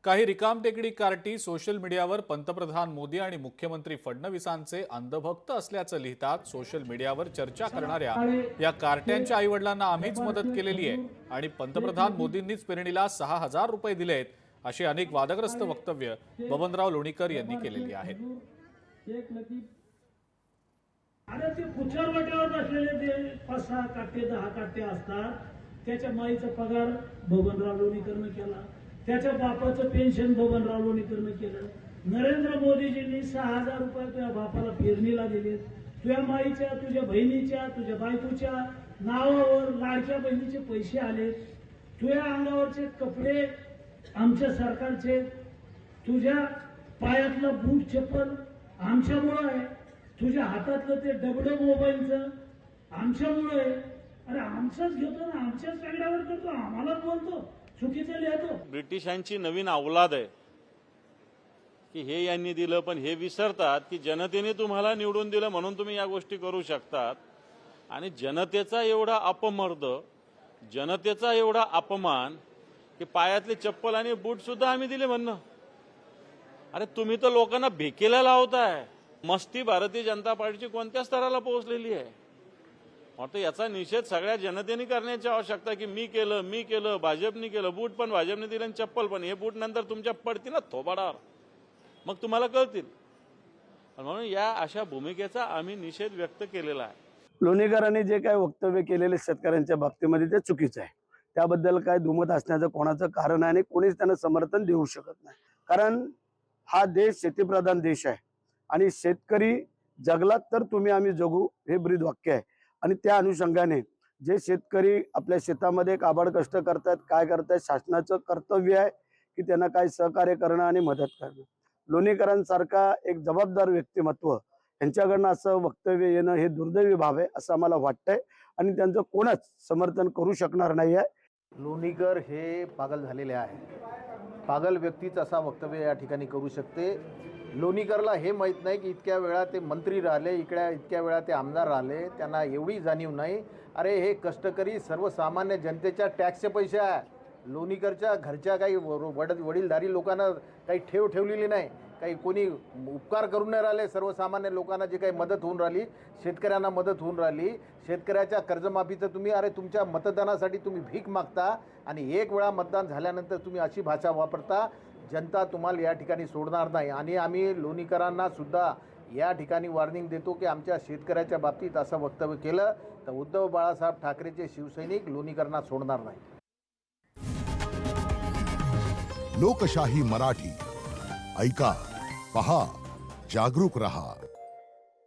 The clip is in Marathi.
काही रिकामटेकडी कार्टी सोशल मीडियावर पंतप्रधान मोदी आणि मुख्यमंत्री फडणवीसांचे अंधभक्त असल्याचं लिहितात। सोशल मीडियावर चर्चा करणाऱ्या या कार्ट्यांच्या आईवडिलांना आम्हीच मदत केलेली आहे आणि पंतप्रधान मोदींनीच पेरणीला 6,000 रुपये दिलेत, अशी अनेक वादग्रस्त वक्तव्य बबनराव लोणीकर यांनी केलेली आहेत। आणि ते कुचरवट्यावर बसलेले ते 5-6 काटे 10 काटे असतात, त्याच्या माईचा पगार बबनराव लोणीकरनं केला, त्याच्या बापाचं पेन्शन बबनराव लोणीकरनं केलं। नरेंद्र मोदीजींनी 6,000 रुपये तुझ्या बापाला पेरणीला दिले। तुझ्या माईच्या, तुझ्या बहिणीच्या, तुझ्या बायकोच्या नावावर लाडक्या बहिणीचे पैसे आले। तुझ्या अंगावरचे कपडे आमच्या सरकारचे, तुझ्या पायातलं बूट चप्पल आमच्यामुळं आहे, तुझ्या हातातलं ते डबडं मोबाईलचं आमच्यामुळं आहे। अरे आमचंच घेतो ना, आमच्याच सगळ्यावर करतो, आम्हालाच बोलतो, चुकीचं लिहितो। ब्रिटिशांची नवीन अवलाद आहे की हे यांनी दिलं, पण हे विसरतात की जनतेने तुम्हाला निवडून दिलं म्हणून तुम्ही या गोष्टी करू शकतात। आणि जनतेचा एवढा अपमर्द, जनतेचा एवढा अपमान की पायातले चप्पल आणि बूट सुद्धा आम्ही दिले म्हणणं। अरे तुम्ही तर लोकांना भेकेला लावताय। मस्ती भारतीय जनता पार्टीची कोणत्या स्तराला पोहोचलेली आहे? आता याचा निषेध सगळ्या जनतेने करण्याची आवश्यकता की मी केलं, भाजपने केलं, बूट पण भाजपने दिले आणि चप्पल पण। हे बूट नंतर तुमच्या पडतील ना थोबाडावर, मग तुम्हाला कळतील। म्हणून या अशा भूमिकेचा आम्ही निषेध व्यक्त केलेला आहे। लोणीकरांनी जे काही वक्तव्य केलेले शेतकऱ्यांच्या बाबतीमध्ये ते चुकीचं आहे। त्याबद्दल काय दुमत असण्याचं कोणाचं कारण आहे आणि कोणीच त्यांना समर्थन देऊ शकत नाही। कारण हा देश शेतीप्रधान देश आहे आणि शेतकरी जगलात तर तुम्ही आम्ही जगू, हे ब्रीद वाक्य आहे। आणि त्या अनुषंगाने जे शेतकरी आपल्या शेतामध्ये काबाड कष्ट करतात, काय करतात, शासनाचं कर्तव्य आहे की त्यांना काय सहकार्य करणं आणि मदत करणं। लोणीकरांसारखा एक जबाबदार व्यक्तिमत्व यांच्याकडनं असं वक्तव्य येणं हे दुर्दैवी बाब आहे असं आम्हाला वाटतंय आणि त्यांचं कोणच समर्थन करू शकणार नाही आहे। लोणीकर हे पागल झालेले आहे। पागल व्यक्तीच असा वक्तव्य या ठिकाणी करू शकते। लोणीकरला हे माहीत नाही की इतक्या वेळा ते मंत्री राहिले, इतक्या वेळा ते आमदार राहिले, त्यांना एवढी जाणीव नाही। अरे हे कष्टकरी सर्वसामान्य जनतेच्या टॅक्सचे पैसे आहे। लोणीकरच्या घरच्या काही वडीलधारी लोकांना काही ठेवलेली नाही, काही कोणी उपकार करून नाही राहिले। सर्वसामान्य लोकांना जे काही मदत होऊन राहिली, शेतकऱ्यांना मदत होऊन राहिली, शेतकऱ्याच्या कर्जमाफीचं तुम्ही अरे तुमच्या मतदानासाठी तुम्ही भीक मागता आणि एक वेळा मतदान झाल्यानंतर तुम्ही अशी भाषा वापरता, जनता तुम्हाला या ठिकाणी सोडणार नाही। आणि आम्ही लोणीकरांना सुद्धा या ठिकाणी वॉर्निंग देतो की आमच्या शेतकऱ्याच्या बाबतीत असं वक्तव्य केलं तर उद्धव बाळासाहेब ठाकरेचे शिवसैनिक लोणीकरांना सोडणार नाही। लोकशाही मराठी ऐका, पहा, जागरूक रहा।